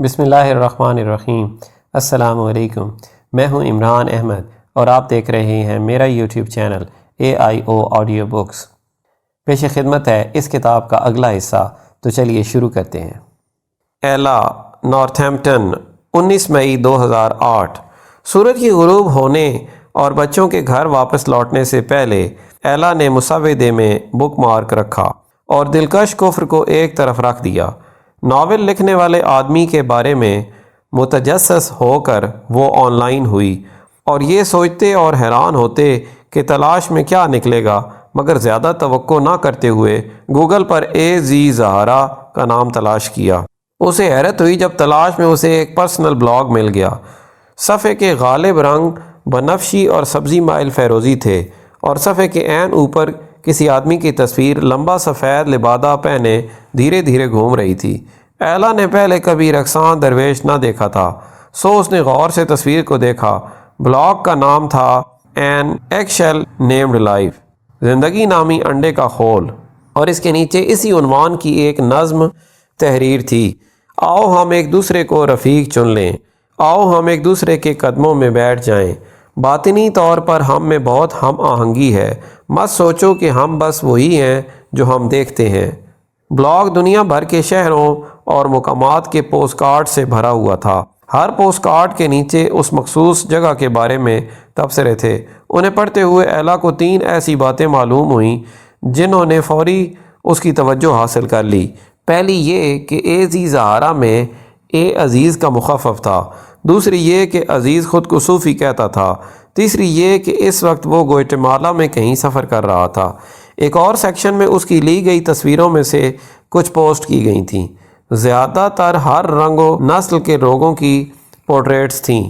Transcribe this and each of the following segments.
بسم اللہ الرحمن الرحیم۔ السلام علیکم، میں ہوں عمران احمد اور آپ دیکھ رہے ہیں میرا YouTube channel AIO audio books. پیش خدمت ہے اس کتاب کا اگلا حصہ، تو چلیے شروع کرتے ہیں۔ ایلا، نارتھمپٹن، 19 مئی 2008۔ سورج کی غروب ہونے اور بچوں کے گھر واپس لوٹنے سے پہلے ایلا نے مسودے میں بک مارک رکھا اور دلکش کفر کو ایک طرف رکھ دیا۔ ناول لکھنے والے آدمی کے بارے میں متجسس ہو کر وہ آن لائن ہوئی اور یہ سوچتے اور حیران ہوتے کہ تلاش میں کیا نکلے گا، مگر زیادہ توقع نہ کرتے ہوئے گوگل پر AZ زہرا کا نام تلاش کیا۔ اسے حیرت ہوئی جب تلاش میں اسے ایک پرسنل بلاگ مل گیا۔ صفحے کے غالب رنگ بنفشی اور سبزی مائل فیروزی تھے اور صفحے کے عین اوپر کسی آدمی کی تصویر لمبا سفید لبادہ پہنے دھیرے دھیرے گھوم رہی تھی۔ ایلا نے پہلے کبھی رقصان درویش نہ دیکھا تھا، سو اس نے غور سے تصویر کو دیکھا۔ بلاگ کا نام تھا an eggshell named life, زندگی نامی انڈے کا خول، اور اس کے نیچے اسی عنوان کی ایک نظم تحریر تھی: آؤ ہم ایک دوسرے کو رفیق چن لیں، آؤ ہم ایک دوسرے کے قدموں میں بیٹھ جائیں، باطنی طور پر ہم میں بہت ہم آہنگی ہے، مت سوچو کہ ہم بس وہی ہیں جو ہم دیکھتے ہیں۔ بلاگ دنیا بھر کے شہروں اور مقامات کے پوسٹ کارڈ سے بھرا ہوا تھا۔ ہر پوسٹ کارڈ کے نیچے اس مخصوص جگہ کے بارے میں تبصرے تھے۔ انہیں پڑھتے ہوئے ایلا کو 3 ایسی باتیں معلوم ہوئیں جنہوں نے فوری اس کی توجہ حاصل کر لی۔ پہلی یہ کہ AZ زہرا میں اے عزیز کا مخفف تھا، دوسری یہ کہ عزیز خود کو صوفی کہتا تھا، تیسری یہ کہ اس وقت وہ گوئٹمالا میں کہیں سفر کر رہا تھا۔ ایک اور سیکشن میں اس کی لی گئی تصویروں میں سے کچھ پوسٹ کی گئی تھیں۔ زیادہ تر ہر رنگ و نسل کے لوگوں کی پورٹریٹس تھیں۔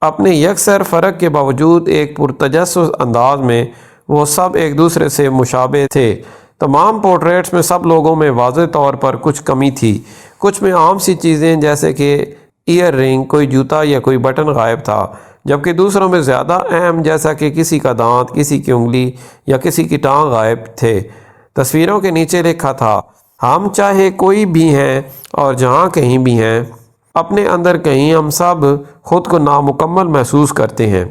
اپنے یکسر فرق کے باوجود ایک پرتجسس انداز میں وہ سب ایک دوسرے سے مشابہ تھے۔ تمام پورٹریٹس میں سب لوگوں میں واضح طور پر کچھ کمی تھی۔ کچھ میں عام سی چیزیں جیسے کہ ایئر رنگ، کوئی جوتا یا کوئی بٹن غائب تھا، جبکہ دوسروں میں زیادہ اہم جیسا کہ کسی کا دانت، کسی کی انگلی یا کسی کی ٹانگ غائب تھے۔ تصویروں کے نیچے لکھا تھا: ہم چاہے کوئی بھی ہیں اور جہاں کہیں بھی ہیں، اپنے اندر کہیں ہم سب خود کو نامکمل محسوس کرتے ہیں،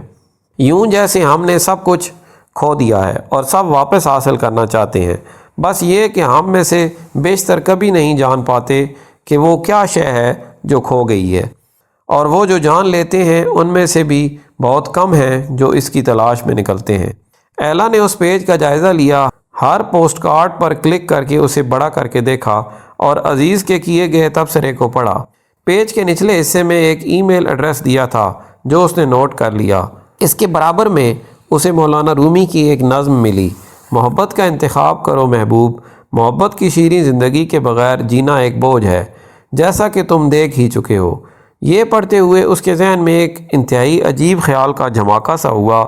یوں جیسے ہم نے سب کچھ کھو دیا ہے اور سب واپس حاصل کرنا چاہتے ہیں، بس یہ کہ ہم میں سے بیشتر کبھی نہیں جان پاتے کہ وہ کیا شے ہے جو کھو گئی ہے، اور وہ جو جان لیتے ہیں ان میں سے بھی بہت کم ہیں جو اس کی تلاش میں نکلتے ہیں۔ ایلا نے اس پیج کا جائزہ لیا، ہر پوسٹ کارڈ پر کلک کر کے اسے بڑا کر کے دیکھا اور عزیز کے کیے گئے تبصرے کو پڑھا۔ پیج کے نچلے حصے میں ایک ای میل ایڈریس دیا تھا جو اس نے نوٹ کر لیا۔ اس کے برابر میں اسے مولانا رومی کی ایک نظم ملی: محبت کا انتخاب کرو محبوب، محبت کی شیریں زندگی کے بغیر جینا ایک بوجھ ہے، جیسا کہ تم دیکھ ہی چکے ہو۔ یہ پڑھتے ہوئے اس کے ذہن میں ایک انتہائی عجیب خیال کا جھماکہ سا ہوا۔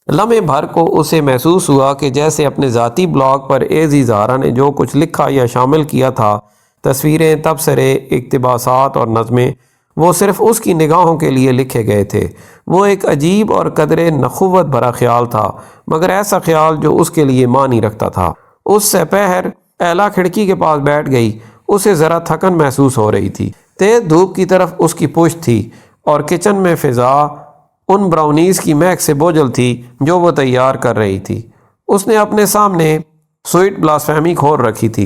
لمحے بھر کو اسے محسوس ہوا کہ جیسے اپنے ذاتی بلاگ پر AZ زہرا نے جو کچھ لکھا یا شامل کیا تھا، تصویریں، تبصرے، اقتباسات اور نظمیں، وہ صرف اس کی نگاہوں کے لیے لکھے گئے تھے۔ وہ ایک عجیب اور قدرے نخوت بھرا خیال تھا، مگر ایسا خیال جو اس کے لیے معنی رکھتا تھا۔ اس سے پہر ایلا کھڑکی کے پاس بیٹھ گئی۔ اسے ذرا تھکن محسوس ہو رہی تھی۔ تیز دھوپ کی طرف اس کی پشت تھی اور کچن میں فضا ان براؤنیز کی مہک سے بوجھل تھی جو وہ تیار کر رہی تھی۔ اس نے اپنے سامنے سویٹ بلاسفیمی کھول رکھی تھی،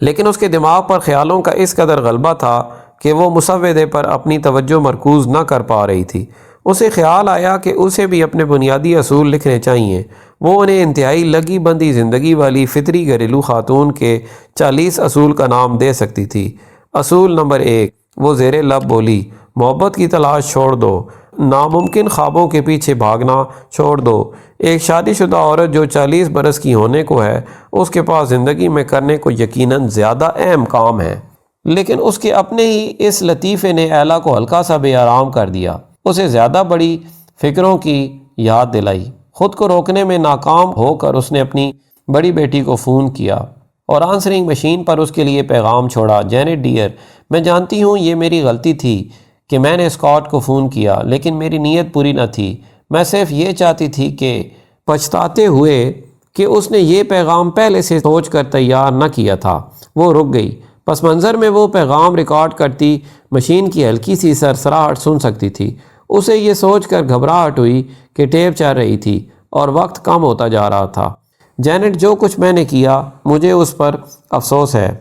لیکن اس کے دماغ پر خیالوں کا اس قدر غلبہ تھا کہ وہ مسودے پر اپنی توجہ مرکوز نہ کر پا رہی تھی۔ اسے خیال آیا کہ اسے بھی اپنے بنیادی اصول لکھنے چاہیے۔ وہ انہیں انتہائی لگی بندی زندگی والی فطری گھریلو خاتون کے 40 اصول کا نام دے سکتی تھی۔ اصول نمبر 1، وہ زیر لب بولی: محبت کی تلاش چھوڑ دو، ناممکن خوابوں کے پیچھے بھاگنا چھوڑ دو۔ ایک شادی شدہ عورت جو 40 برس کی ہونے کو ہے، اس کے پاس زندگی میں کرنے کو یقیناً زیادہ اہم کام ہے۔ لیکن اس کے اپنے ہی اس لطیفے نے ایلا کو ہلکا سا بے آرام کر دیا۔ اسے زیادہ بڑی فکروں کی یاد دلائی۔ خود کو روکنے میں ناکام ہو کر اس نے اپنی بڑی بیٹی کو فون کیا اور آنسرنگ مشین پر اس کے لیے پیغام چھوڑا: جینٹ ڈیئر، میں جانتی ہوں یہ میری غلطی تھی کہ میں نے اسکاٹ کو فون کیا، لیکن میری نیت پوری نہ تھی۔ میں صرف یہ چاہتی تھی کہ پچھتاتے ہوئے کہ اس نے یہ پیغام پہلے سے سوچ کر تیار نہ کیا تھا۔ وہ رک گئی۔ پس منظر میں وہ پیغام ریکارڈ کرتی مشین کی ہلکی سی سرسراہٹ سن سکتی تھی۔ اسے یہ سوچ کر گھبراہٹ ہوئی کہ ٹیپ چل رہی تھی اور وقت کم ہوتا جا رہا تھا۔ جینٹ، جو کچھ میں نے کیا مجھے اس پر افسوس ہے۔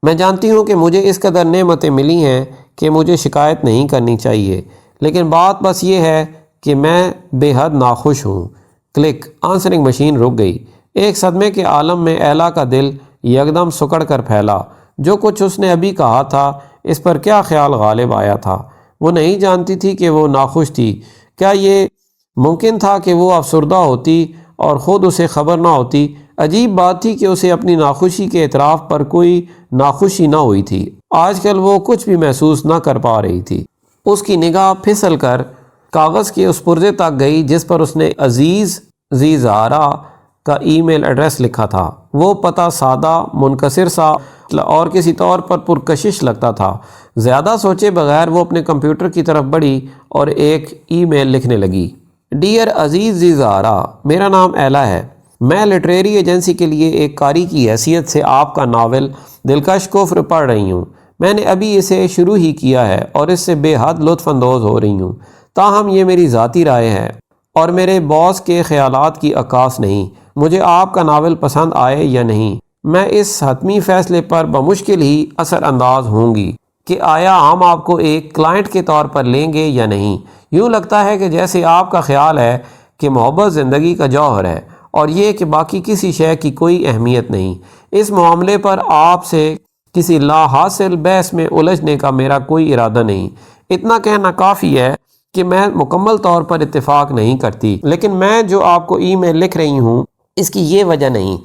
میں جانتی ہوں کہ مجھے اس قدر نعمتیں ملی ہیں کہ مجھے شکایت نہیں کرنی چاہیے، لیکن بات بس یہ ہے کہ میں بے حد ناخوش ہوں۔ کلک، آنسرنگ مشین رک گئی۔ ایک صدمے کے عالم میں ایلا کا دل یکدم سکڑ کر پھیلا۔ جو کچھ اس نے ابھی کہا تھا اس پر کیا خیال غالب آیا تھا؟ وہ نہیں جانتی تھی کہ وہ ناخوش تھی۔ کیا یہ ممکن تھا کہ وہ افسردہ ہوتی اور خود اسے خبر نہ ہوتی؟ عجیب بات تھی کہ اسے اپنی ناخوشی کے اعتراف پر کوئی ناخوشی نہ ہوئی تھی۔ آج کل وہ کچھ بھی محسوس نہ کر پا رہی تھی۔ اس کی نگاہ پھسل کر کاغذ کے اس پرزے تک گئی جس پر اس نے عزیز زیزارا کا ای میل ایڈریس لکھا تھا۔ وہ پتہ سادہ، منکسر سا اور کسی طور پر پرکشش لگتا تھا۔ زیادہ سوچے بغیر وہ اپنے کمپیوٹر کی طرف بڑھی اور ایک ای میل لکھنے لگی۔ ڈیئر عزیز زیزارا، میرا نام ایلا ہے۔ میں لٹریری ایجنسی کے لیے ایک قاری کی حیثیت سے آپ کا ناول دلکش کفر پڑھ رہی ہوں۔ میں نے ابھی اسے شروع ہی کیا ہے اور اس سے بے حد لطف اندوز ہو رہی ہوں۔ تاہم یہ میری ذاتی رائے ہے اور میرے باس کے خیالات کی عکاس نہیں۔ مجھے آپ کا ناول پسند آئے یا نہیں، میں اس حتمی فیصلے پر بمشکل ہی اثر انداز ہوں گی کہ آیا ہم آپ کو ایک کلائنٹ کے طور پر لیں گے یا نہیں۔ یوں لگتا ہے کہ جیسے آپ کا خیال ہے کہ محبت زندگی کا جوہر ہے اور یہ کہ باقی کسی شے کی کوئی اہمیت نہیں۔ اس معاملے پر آپ سے کسی لا حاصل بحث میں الجھنے کا میرا کوئی ارادہ نہیں۔ اتنا کہنا کافی ہے کہ میں مکمل طور پر اتفاق نہیں کرتی، لیکن میں جو آپ کو ای میل لکھ رہی ہوں اس کی یہ وجہ نہیں۔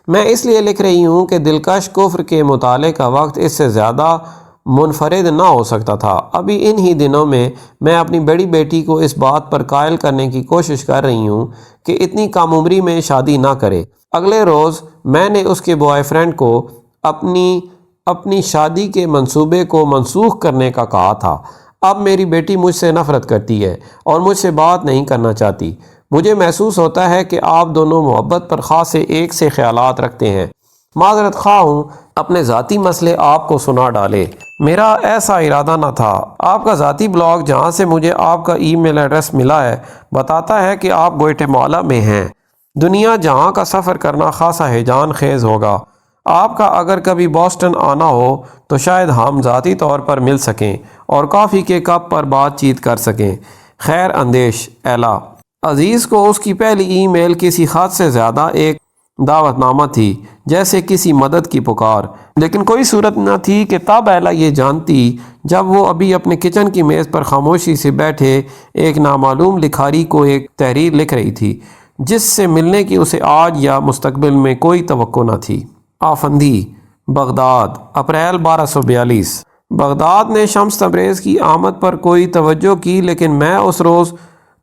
میں اس لیے لکھ رہی ہوں کہ دلکش کفر کے مطالعے کا وقت اس سے زیادہ منفرد نہ ہو سکتا تھا۔ ابھی ان ہی دنوں میں اپنی بڑی بیٹی کو اس بات پر قائل کرنے کی کوشش کر رہی ہوں کہ اتنی کم عمری میں شادی نہ کرے۔ اگلے روز میں نے اس کے بوائے فرینڈ کو اپنی شادی کے منصوبے کو منسوخ کرنے کا کہا تھا۔ اب میری بیٹی مجھ سے نفرت کرتی ہے اور مجھ سے بات نہیں کرنا چاہتی۔ مجھے محسوس ہوتا ہے کہ آپ دونوں محبت پر خاصے ایک سے خیالات رکھتے ہیں۔ معذرت خواہ ہوں اپنے ذاتی مسئلے آپ کو سنا ڈالے۔ میرا ایسا ارادہ نہ تھا۔ آپ کا ذاتی بلاگ جہاں سے مجھے آپ کا ای میل ایڈریس ملا ہے بتاتا ہے کہ آپ گوئٹمالا میں ہیں، دنیا جہاں کا سفر کرنا خاصا ہیجان خیز ہوگا۔ آپ کا اگر کبھی بوسٹن آنا ہو تو شاید ہم ذاتی طور پر مل سکیں اور کافی کے کپ پر بات چیت کر سکیں۔ خیر اندیش، ایلا۔ عزیز کو اس کی پہلی ای میل کسی خط سے زیادہ ایک دعوت نامہ تھی، جیسے کسی مدد کی پکار، لیکن کوئی صورت نہ تھی کہ تب ایلا یہ جانتی جب وہ ابھی اپنے کچن کی میز پر خاموشی سے بیٹھے ایک نامعلوم لکھاری کو ایک تحریر لکھ رہی تھی جس سے ملنے کی اسے آج یا مستقبل میں کوئی توقع نہ تھی۔ Afandi, Baghdad, April 1242۔ بغداد نے شمس تبریز کی آمد پر کوئی توجہ کی، لیکن میں اس روز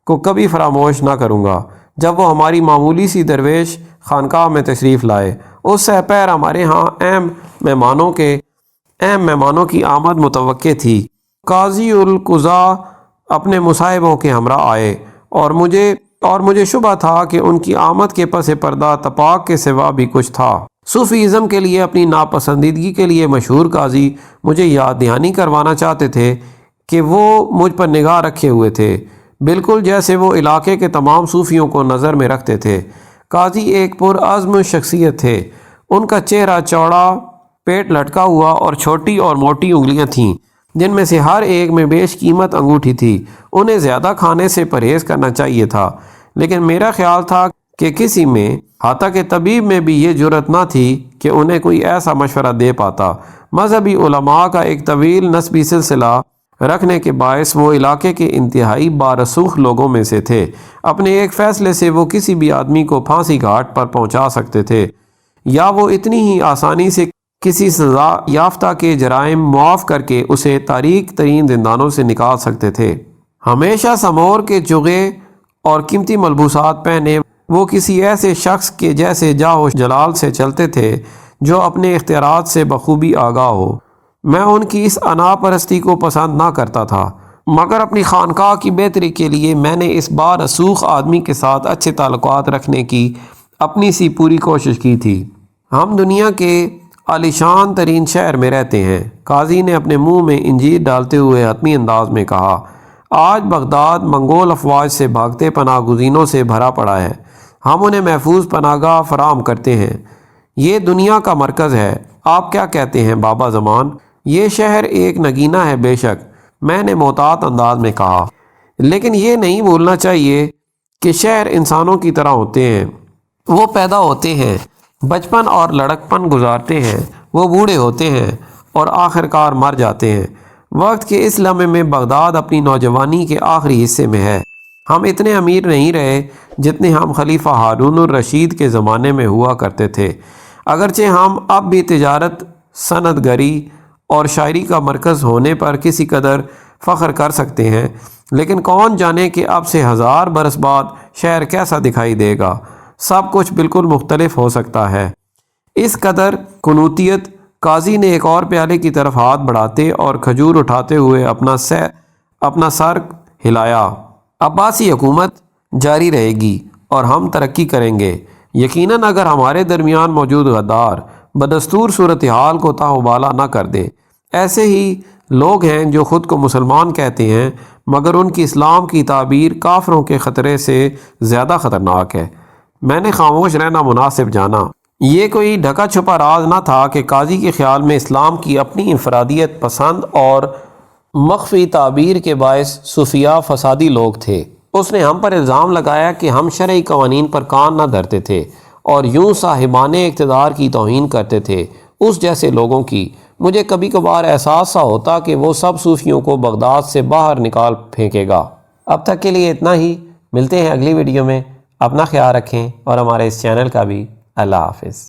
کو کبھی فراموش نہ کروں گا جب وہ ہماری معمولی سی درویش خانقاہ میں تشریف لائے۔ اس سے پہر ہمارے ہاں اہم مہمانوں کی آمد متوقع تھی۔ قاضی القضاء اپنے مصاحبوں کے ہمراہ آئے اور مجھے شبہ تھا کہ ان کی آمد کے پس پردہ تپاک کے سوا بھی کچھ تھا۔ صوفیزم کے لیے اپنی ناپسندیدگی کے لیے مشہور قاضی مجھے یاد دہانی کروانا چاہتے تھے کہ وہ مجھ پر نگاہ رکھے ہوئے تھے، بالکل جیسے وہ علاقے کے تمام صوفیوں کو نظر میں رکھتے تھے۔ قاضی ایک پرعزم شخصیت تھے۔ ان کا چہرہ چوڑا، پیٹ لٹکا ہوا اور چھوٹی اور موٹی انگلیاں تھیں جن میں سے ہر ایک میں بیش قیمت انگوٹھی تھی۔ انہیں زیادہ کھانے سے پرہیز کرنا چاہیے تھا، لیکن میرا خیال تھا کہ کسی میں، حتیٰ کہ طبیب میں بھی یہ جرأت نہ تھی کہ انہیں کوئی ایسا مشورہ دے پاتا۔ مذہبی علماء کا ایک طویل نسبی سلسلہ رکھنے کے باعث وہ علاقے کے انتہائی بارسوخ لوگوں میں سے تھے۔ اپنے ایک فیصلے سے وہ کسی بھی آدمی کو پھانسی گھاٹ پر پہنچا سکتے تھے، یا وہ اتنی ہی آسانی سے کسی سزا یافتہ کے جرائم معاف کر کے اسے تاریک ترین زندانوں سے نکال سکتے تھے۔ ہمیشہ سمور کے چغے اور قیمتی ملبوسات پہنے وہ کسی ایسے شخص کے جیسے جاہ و جلال سے چلتے تھے جو اپنے اختیارات سے بخوبی آگاہ ہو۔ میں ان کی اس انا پرستی کو پسند نہ کرتا تھا، مگر اپنی خانقاہ کی بہتری کے لیے میں نے اس بارسوخ آدمی کے ساتھ اچھے تعلقات رکھنے کی اپنی سی پوری کوشش کی تھی۔ ہم دنیا کے عالیشان ترین شہر میں رہتے ہیں۔ قاضی نے اپنے منہ میں انجیر ڈالتے ہوئے حتمی انداز میں کہا، آج بغداد منگول افواج سے بھاگتے پناہ گزینوں سے بھرا پڑا ہے۔ ہم انہیں محفوظ پناہ گاہ فراہم کرتے ہیں۔ یہ دنیا کا مرکز ہے۔ آپ کیا کہتے ہیں بابا زمان؟ یہ شہر ایک نگینہ ہے بے شک، میں نے محتاط انداز میں کہا، لیکن یہ نہیں بھولنا چاہیے کہ شہر انسانوں کی طرح ہوتے ہیں۔ وہ پیدا ہوتے ہیں، بچپن اور لڑکپن گزارتے ہیں، وہ بوڑھے ہوتے ہیں اور آخر کار مر جاتے ہیں۔ وقت کے اس لمحے میں بغداد اپنی نوجوانی کے آخری حصے میں ہے۔ ہم اتنے امیر نہیں رہے جتنے ہم خلیفہ ہارون الرشید کے زمانے میں ہوا کرتے تھے۔ اگرچہ ہم اب بھی تجارت، صنعت گری اور شاعری کا مرکز ہونے پر کسی قدر فخر کر سکتے ہیں، لیکن کون جانے کہ اب سے 1000 برس بعد شہر کیسا دکھائی دے گا۔ سب کچھ بالکل مختلف ہو سکتا ہے۔ اس قدر قنوطیت، قاضی نے ایک اور پیالے کی طرف ہاتھ بڑھاتے اور کھجور اٹھاتے ہوئے اپنا سر ہلایا۔ عباسی حکومت جاری رہے گی اور ہم ترقی کریں گے، یقیناً اگر ہمارے درمیان موجود غدار بدستور صورتحال کو تاہوبالا نہ کر دیں۔ ایسے ہی لوگ ہیں جو خود کو مسلمان کہتے ہیں، مگر ان کی اسلام کی تعبیر کافروں کے خطرے سے زیادہ خطرناک ہے۔ میں نے خاموش رہنا مناسب جانا۔ یہ کوئی ڈھکا چھپا راز نہ تھا کہ قاضی کے خیال میں اسلام کی اپنی انفرادیت پسند اور مخفی تعبیر کے باعث صوفیاء فسادی لوگ تھے۔ اس نے ہم پر الزام لگایا کہ ہم شرعی قوانین پر کان نہ دھرتے تھے اور یوں صاحبان اقتدار کی توہین کرتے تھے، اس جیسے لوگوں کی۔ مجھے کبھی کبھار احساس سا ہوتا کہ وہ سب صوفیوں کو بغداد سے باہر نکال پھینکے گا۔ اب تک کے لیے اتنا ہی، ملتے ہیں اگلی ویڈیو میں۔ اپنا خیال رکھیں اور ہمارے اس چینل کا بھی۔ اللہ حافظ۔